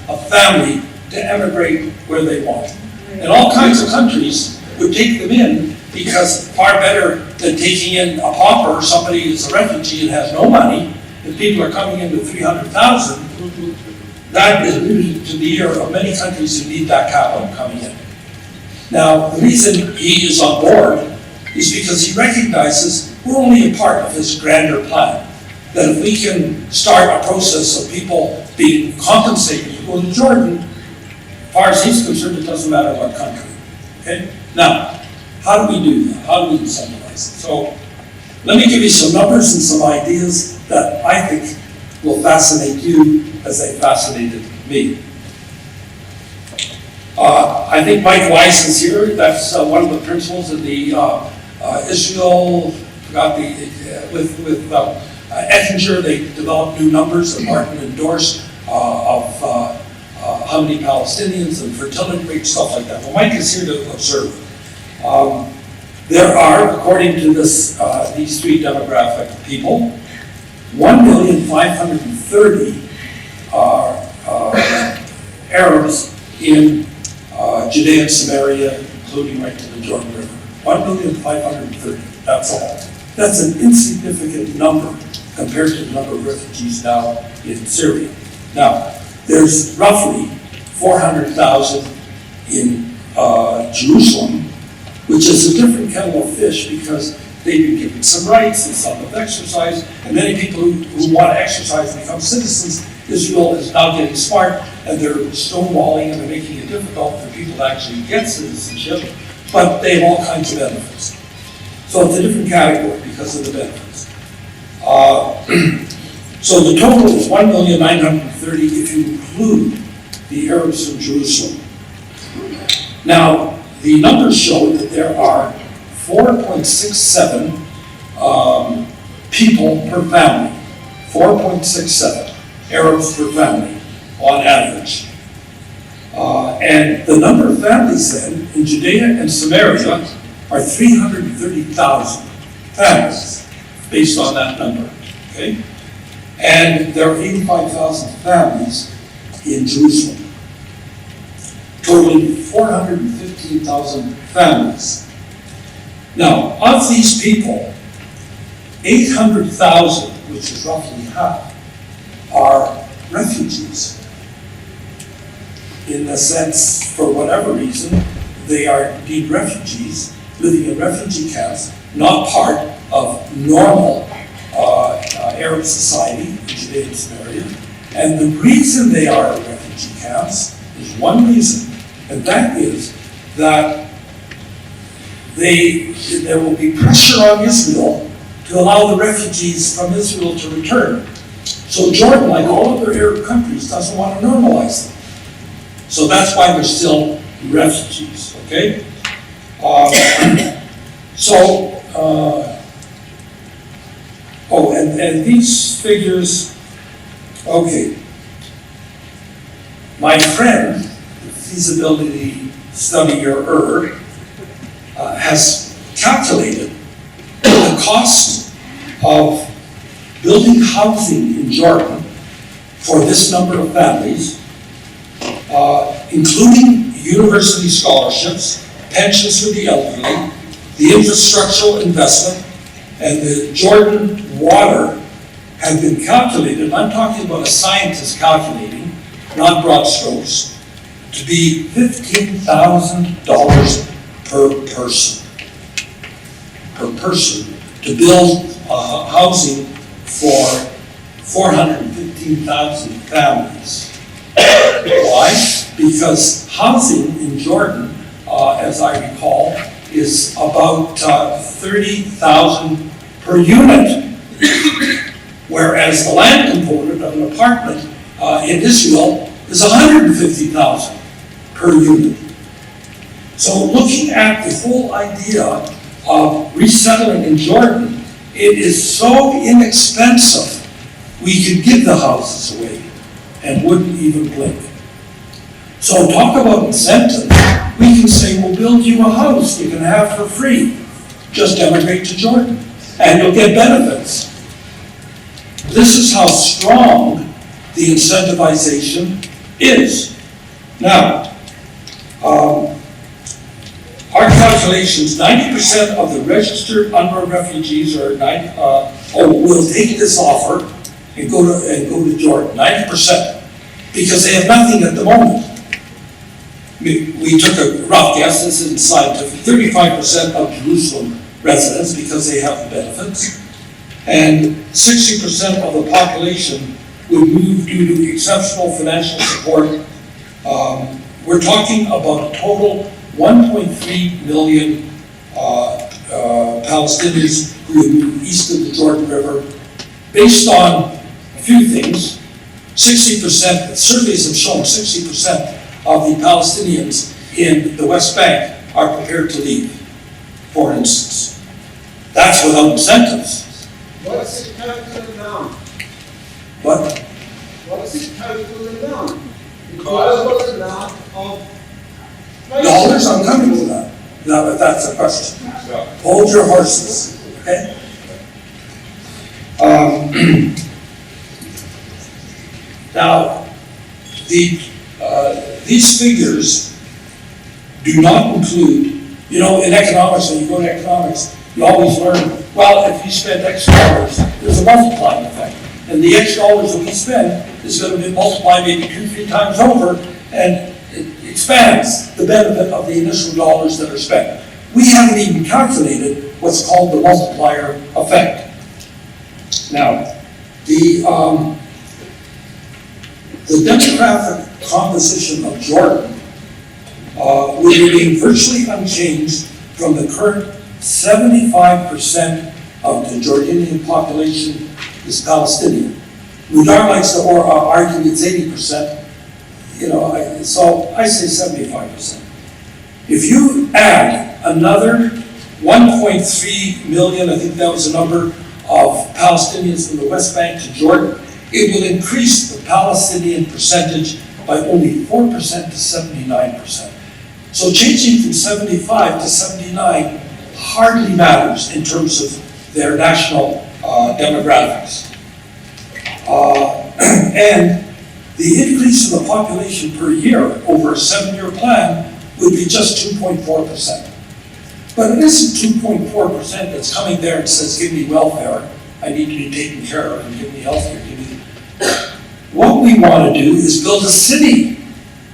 a family to emigrate where they want. And all kinds of countries would take them in, because far better than taking in a pauper or somebody who's a refugee and has no money. If people are coming in with 300,000, that is really to the ear of many countries who need that capital coming in. Now, the reason he is on board is because he recognizes we're only a part of his grander plan. That if we can start a process of people being compensated to go to Jordan, as far as he's concerned, it doesn't matter what country. Okay? Now, how do we do that? How do we incentivize it? So, let me give you some numbers and some ideas that I think will fascinate you as they fascinated me. I think Mike Weiss is here. That's one of the principals of the Israel, with Ettinger, they developed new numbers that Martin endorsed how many Palestinians and fertility rate, stuff like that. Well, Mike is here to observe. There are, according to this, these three demographic people, 1,530,000 Arabs in Judea and Samaria, including right to the Jordan River. 1,530,000, that's all. That's an insignificant number compared to the number of refugees now in Syria. Now, there's roughly 400,000 in Jerusalem, which is a different kettle of fish because they've been given some rights and some have exercised, and many people who want to exercise and become citizens. Israel is now getting smart, and they're stonewalling and they're making it difficult for people to actually get citizenship, but they have all kinds of benefits. So it's a different category because of the benefits. So the total is 1,930,000 if you include the Arabs from Jerusalem. Now, the numbers show that there are 4.67 people per family, 4.67 Arabs per family on average. And the number of families then in Judea and Samaria are 330,000 families based on that number, okay? And there are 85,000 families in Jerusalem, totaling 415,000 families. Now, of these people, 800,000, which is roughly half, are refugees. In the sense, for whatever reason, they are indeed refugees, living in refugee camps, not part of normal Arab society in Judea and Samaria. And the reason they are in refugee camps is one reason, and that is that there will be pressure on Israel to allow the refugees from Israel to return. So Jordan, like all other Arab countries, doesn't want to normalize them. So that's why they're still refugees, okay? And these figures, okay. My friend, the feasibility studier, has calculated the cost of building housing in Jordan for this number of families, including university scholarships, pensions for the elderly, the infrastructural investment, and the Jordan water have been calculated, I'm talking about a scientist calculating, not broad strokes, to be $15,000 per person to build housing for 415,000 families. Why? Because housing in Jordan, as I recall, is about 30,000 per unit, whereas the land component of an apartment in Israel is 150,000 per unit. So looking at the whole idea of resettling in Jordan, it is so inexpensive, we could give the houses away and wouldn't even blink. So talk about incentives. We can say, we'll build you a house you can have for free. Just emigrate to Jordan and you'll get benefits. This is how strong the incentivization is. Now, our calculations, 90% of the registered UNRWA refugees will take this offer and go to Jordan, 90%, because they have nothing at the moment. We took a rough guess, this isn't scientific, 35% of Jerusalem residents because they have the benefits, and 60% of the population would move due to exceptional financial support. We're talking about a total 1.3 million Palestinians who would move east of the Jordan River, based on a few things. 60%, surveys have shown 60% of the Palestinians in the West Bank are prepared to leave, for instance. That's without incentives. What's the calculation now? What? What what's it total amount? Because of the amount of. Dollars, I'm coming to that. Now, if that's a question. Hold your horses, okay? Now, these figures do not include, you know, in economics, when you go to economics, you always learn, well, if you spend X dollars, there's a multiplying effect. And the X dollars that we spend is going to be multiplied maybe 2-3 times over, and it expands the benefit of the initial dollars that are spent. We haven't even calculated what's called the multiplier effect. Now, the demographic composition of Jordan will remain virtually unchanged from the current 75% of the Jordanian population is Palestinian. Mudar likes to argue it's 80%, you know, so I say 75%. If you add another 1.3 million, I think that was the number, of Palestinians from the West Bank to Jordan, it will increase the Palestinian percentage by only 4% to 79%. So changing from 75 to 79 hardly matters in terms of their national demographics. And the increase in the population per year over a 7-year plan would be just 2.4%. But it isn't 2.4% that's coming there and says, give me welfare, I need to be taken care of, and give me health care, give me. What we want to do is build a city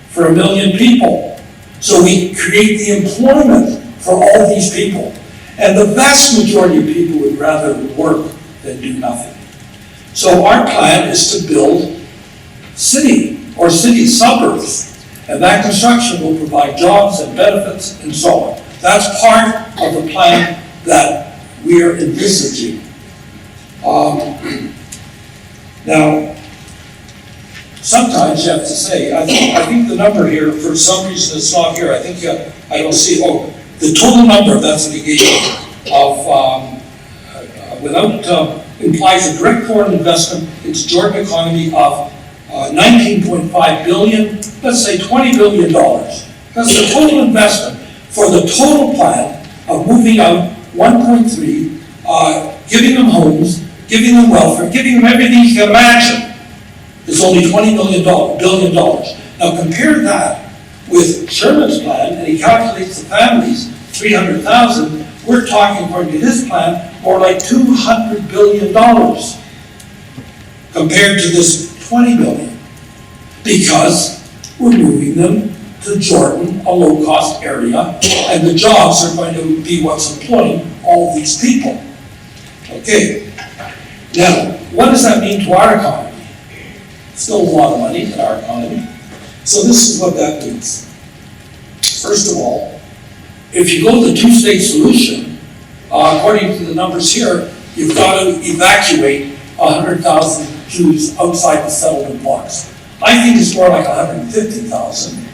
for 1 million people. So we create the employment for all these people. And the vast majority of people would rather work than do nothing. So our plan is to build city or city suburbs. And that construction will provide jobs and benefits and so on. That's part of the plan that we are envisaging. Now, sometimes you have to say, I think the number here, for some reason it's not here, I think I don't see, the total number, that's what he gave me, of, implies a direct foreign investment into Jordan economy of 19.5 billion, let's say $20 billion. That's the total investment for the total plan of moving out 1.3, giving them homes, giving them welfare, giving them everything you can imagine. It's only $20 billion. Now compare that with Sherman's plan, and he calculates the families, 300,000. We're talking, according to his plan, more like $200 billion compared to this $20 billion, because we're moving them to Jordan, a low-cost area, and the jobs are going to be what's employing all these people. Okay, now, what does that mean to our economy? Still a lot of money in our economy. So this is what that means. First of all, if you go to the two-state solution, according to the numbers here, you've got to evacuate 100,000 Jews outside the settlement blocks. I think it's more like 150,000.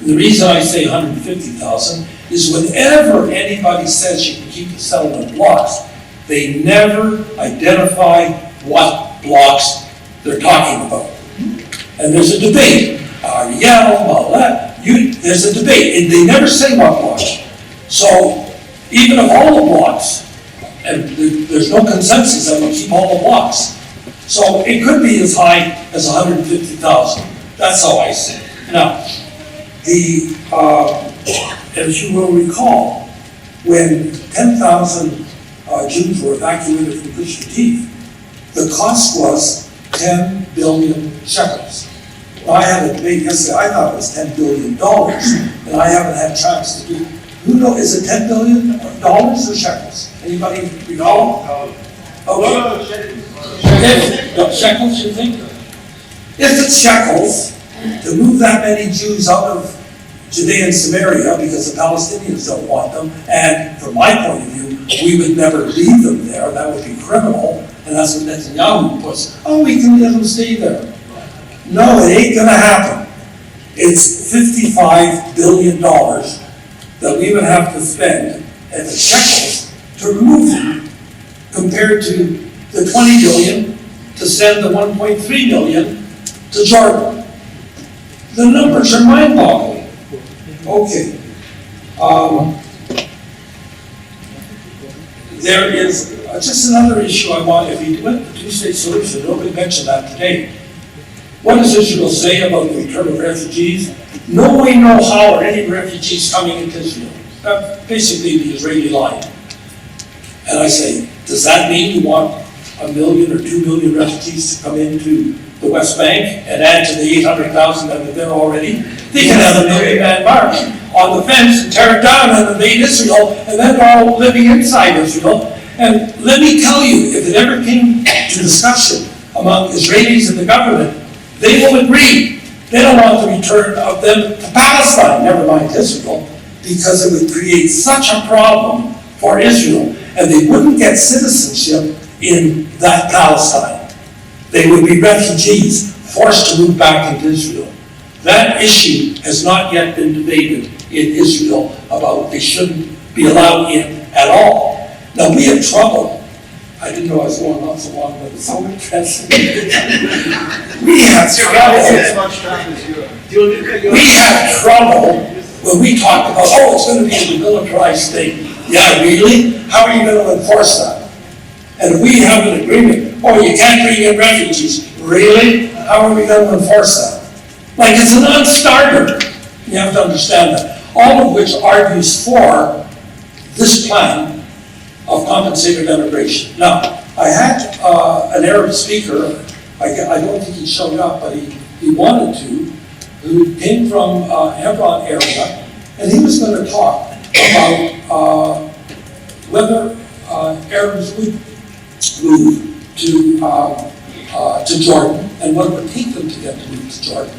The reason I say 150,000 is whenever anybody says you can keep the settlement blocks, they never identify what blocks they're talking about. And there's a debate. There's a debate, and they never say what blocks. So even if all the blocks, and there's no consensus that we keep all the blocks, so it could be as high as 150,000. That's how I see it. Now, as you will recall, when 10,000 Jews were evacuated from Gush Katif, the cost was 10 billion shekels. Now, I had a debate yesterday, I thought it was $10 billion, and I haven't had a chance to do. Who knows, is it $10 billion or shekels? Anybody recall? Okay. Shekels, you think? If it's shekels, to move that many Jews out of Judea and Samaria because the Palestinians don't want them, and from my point of view, we would never leave them there, that would be criminal, and that's what Netanyahu puts, we can let them stay there. No, it ain't gonna happen. It's $55 billion that we would have to spend at the shekels to remove them, compared to the $20 billion to send the 1.3 million to Jordan. The numbers are mind-boggling. Okay. There is just another issue I want, if you went to the two-state solution, nobody mentioned that today. What does Israel say about the return of refugees? No way, no how are any refugees coming into Israel. Basically the Israeli line. And I say, does that mean you want 1 million or 2 million refugees to come into the West Bank and add to the 800,000 that are there already? They can have a 1 million man march on the fence and tear it down and invade Israel, and then they're all living inside Israel. And let me tell you, if it ever came to discussion among Israelis and the government, they will agree. They don't want the return of them to Palestine, never mind Israel, because it would create such a problem for Israel, and they wouldn't get citizenship in that Palestine. They would be refugees forced to move back into Israel. That issue has not yet been debated in Israel about they shouldn't be allowed in at all. Now, we have trouble. I didn't know I was going on so long, but it's so interesting. We have trouble. As much time as you. We have trouble when we talk about, oh, it's going to be a demilitarized state. Yeah, really? How are you going to enforce that? And we have an agreement. Oh, you can't bring in refugees. Really? How are we going to enforce that? Like, it's a non-starter. You have to understand that. All of which argues for this plan of compensated immigration. Now, I had an Arab speaker, I don't think he showed up, but he wanted to, who came from Hebron area, and he was going to talk about whether Arabs would move to Jordan and what it would take them to get to move to Jordan.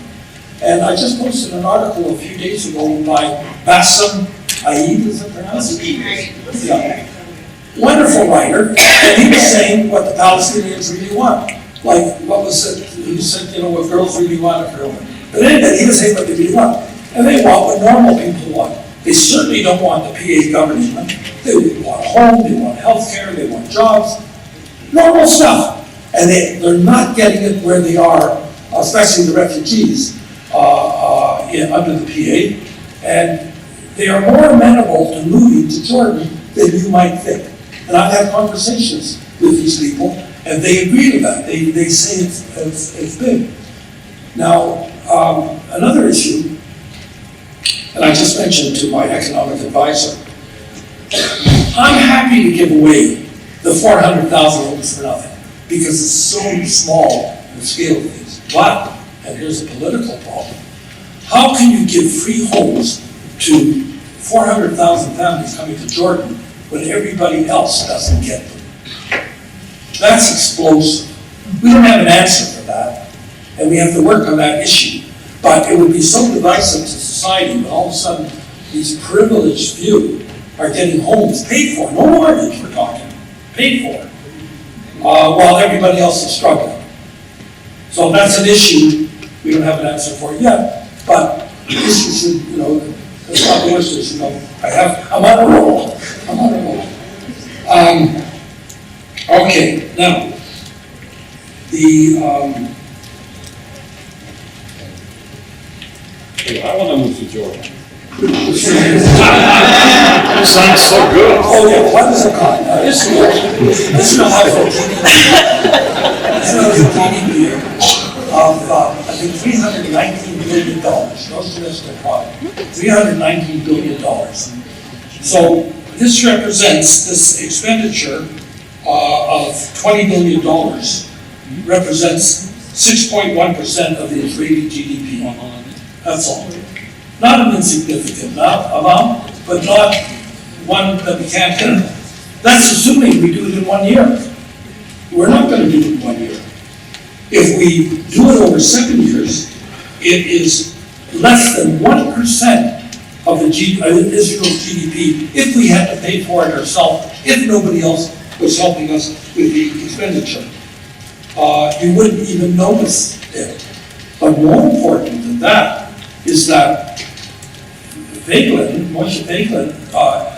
And I just posted an article a few days ago by Bassem Aid, is it pronounced? Yeah. Wonderful writer, and he was saying what the Palestinians really want. Like, what was it? He said, you know, what girls really want a girl. But anyway, he was saying what they really want. And they want what normal people want. They certainly don't want the PA government. They want a home, they want health care, they want jobs. Normal stuff. And they're not getting it where they are, especially the refugees under the PA. And they are more amenable to moving to Jordan than you might think. And I've had conversations with these people, and they agree to that. They say it's big. Now, another issue, and I just mentioned to my economic advisor, I'm happy to give away the 400,000 homes for nothing, because it's so small in the scale of things. But, and here's a political problem, how can you give free homes to 400,000 families coming to Jordan when everybody else doesn't get them? That's explosive. We don't have an answer for that, and we have to work on that issue. But it would be so divisive to society when all of a sudden these privileged few are getting homes paid for, no mortgage we're talking, paid for, while everybody else is struggling. So that's an issue we don't have an answer for yet, but the issue should, you know, it's not the worst issue, you know. I'm on a roll. Okay, now, I want to move to Jordan. Sounds so good. oh yeah, what is it called? Israel has a GDP of, I think, $319 billion, gross domestic product, $319 billion. So this represents, this expenditure of $20 billion represents 6.1% of the Israeli GDP. That's all. Not an insignificant amount, but not one that we can't handle. That's assuming we do it in 1 year. We're not going to do it in 1 year. If we do it over 7 years, it is less than 1% of Israel's GDP if we had to pay for it ourselves, if nobody else was helping us with the expenditure. You wouldn't even notice it. But more important than that is that Moshe Feiglin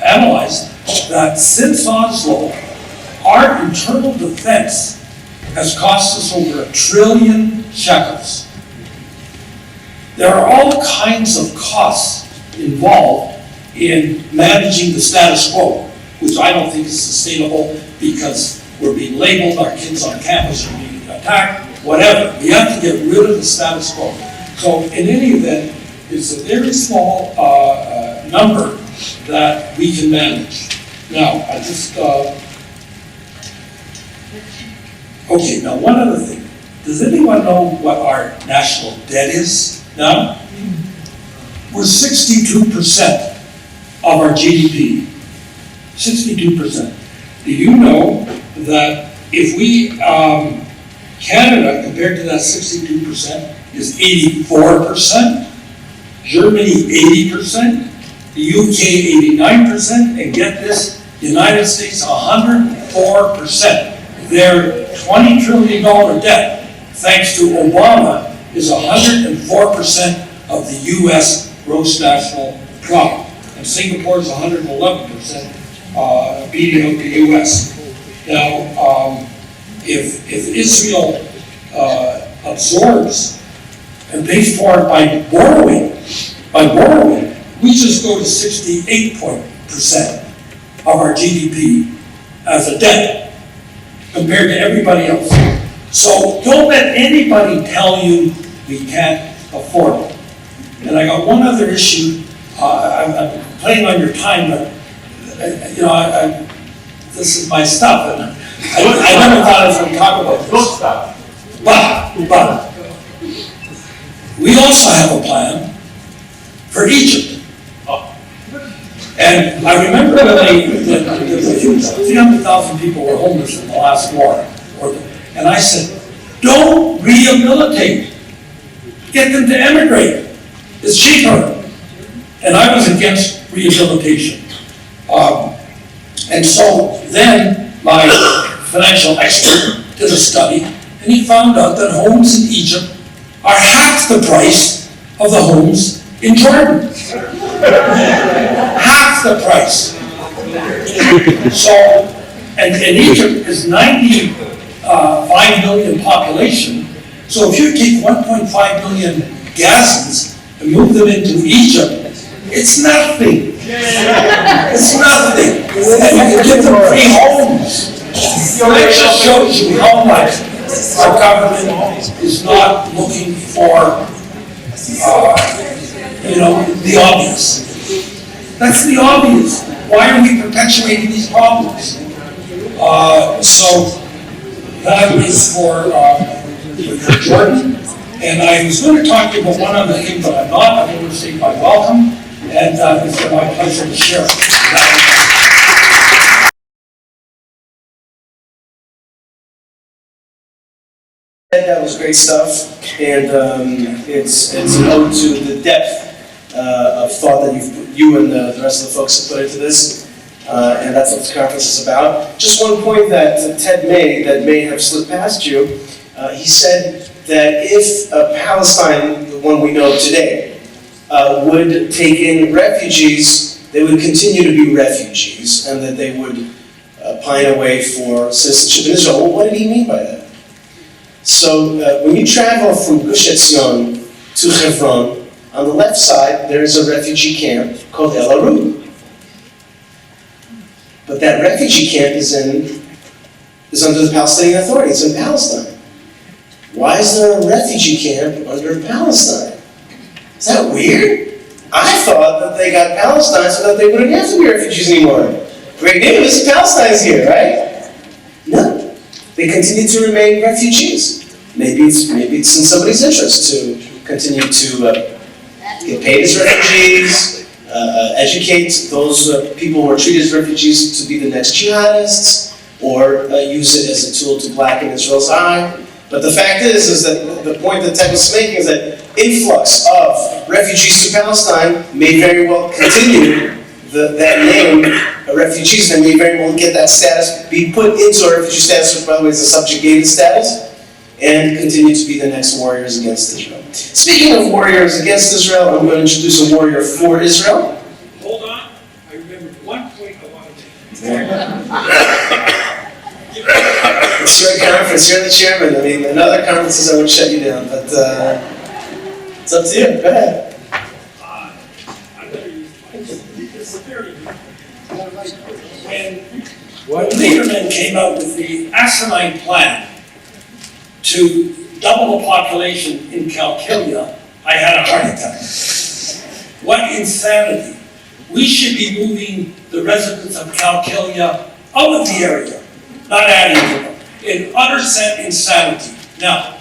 analyzed that since Oslo, our internal defense has cost us over 1 trillion shekels. There are all kinds of costs involved in managing the status quo, which I don't think is sustainable because we're being labeled, our kids on campus are being attacked, whatever. We have to get rid of the status quo. So in any event, it's a very small number that we can manage. Now, I just, okay, now one other thing. Does anyone know what our national debt is now? We're 62% of our GDP. 62%. Do you know that if we, Canada, compared to that 62%, is 84%, Germany 80%, the UK 89%, and get this, United States 104%. Their $20 trillion debt, thanks to Obama, is 104% of the US gross national product. And Singapore is 111%, beating out the US. Now, if Israel absorbs and pays for it by borrowing, we just go to 68% of our GDP as a debt compared to everybody else. So don't let anybody tell you we can't afford it. And I got one other issue. I'm playing on your time, but you know, this is my stuff, and I never thought I was going to talk about this. Good stuff. But we also have a plan for Egypt. And I remember when the 300,000 people were homeless in the last war, and I said, don't rehabilitate. Get them to emigrate. It's cheaper. And I was against rehabilitation. And so then my financial expert did a study, and he found out that homes in Egypt are half the price of the homes in Jordan. Half the price. So, and Egypt is 95 million population. So if you take 1.5 million Gazans and move them into Egypt, it's nothing. It's nothing. And you can give them free homes. That just shows you how much our government is not looking for, the obvious. That's the obvious. Why are we perpetuating these problems? So that is for Jordan. And I was going to talk to you about one other thing, but I'm not. I'm going to say my welcome, and it's my pleasure to share it. That was great stuff, and it's an ode to the depth of thought that you and the rest of the folks have put into this, and that's what this conference is about. Just one point that Ted made that may have slipped past you. He said that if Palestine, the one we know today, would take in refugees, they would continue to be refugees, and that they would pine away for citizenship in Israel. Well, what did he mean by that? So when you travel from Gush Etzion to Hebron, on the left side there is a refugee camp called El Arud. But that refugee camp is under the Palestinian Authority. It's in Palestine. Why is there a refugee camp under Palestine? Is that weird? I thought that they got Palestine so that they wouldn't have to be refugees anymore. Great news, Palestine's here, right? No. They continue to remain refugees. Maybe it's in somebody's interest to continue to get paid as refugees, educate those people who are treated as refugees to be the next jihadists, or use it as a tool to blacken Israel's eye. But the fact is that the point that Ted was making is that influx of refugees to Palestine may very well continue. That name, refugees, they may very well get that status, be put into a refugee status, which by the way is a subjugated status, and continue to be the next warriors against Israel. Speaking of warriors against Israel, I'm going to introduce a warrior for Israel. Hold on. I remembered one point I wanted to It's your conference, you're the chairman. I mean, in other conferences I would shut you down, but It's up to you, go ahead. When Lieberman came out with the asinine plan to double the population in Calcilla, I had a heart attack. What insanity. We should be moving the residents of Calcilla out of the area, not adding to them, in utter insanity. Now,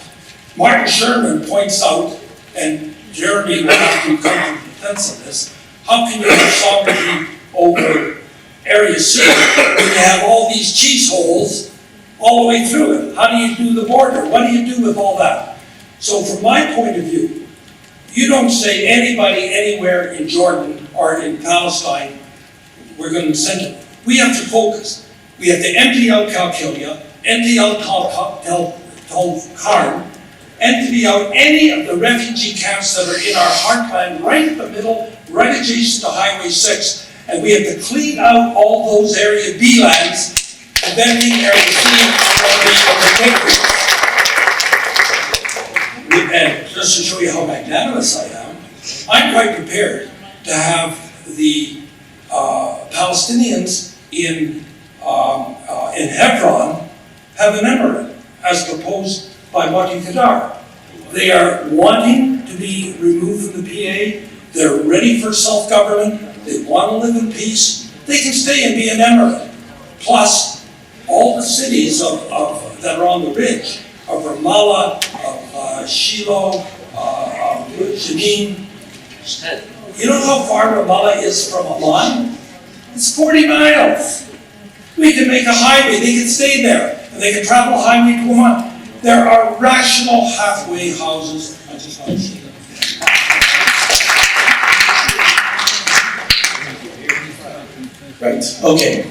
Martin Sherman points out, and Jeremy will have to come to defense of this, how can you have sovereignty over Area C when you have all these cheese holes all the way through it? How do you do the border? What do you do with all that? So from my point of view, you don't say anybody anywhere in Jordan or in Palestine, we're going to send them. We have to focus. We have to empty out Calcilla, empty out Tulkarm, empty out any of the refugee camps that are in our heartland, right in the middle, right adjacent to Highway 6. And we have to clean out all those Area B lands, and then leave Area C for the And just to show you how magnanimous I am, I'm quite prepared to have the Palestinians in Hebron have an emirate, as proposed by Mati Kadar. They are wanting to be removed from the PA. They're ready for self-government. They want to live in peace. They can stay and be an emirate. Plus, all the cities that are on the ridge, of Ramallah, of Shiloh, of Jenin. You know how far Ramallah is from Amman? It's 40 miles. We can make a highway, they can stay there, and they can travel highway to Amman. There are rational halfway houses. I just want to say that. Right, okay.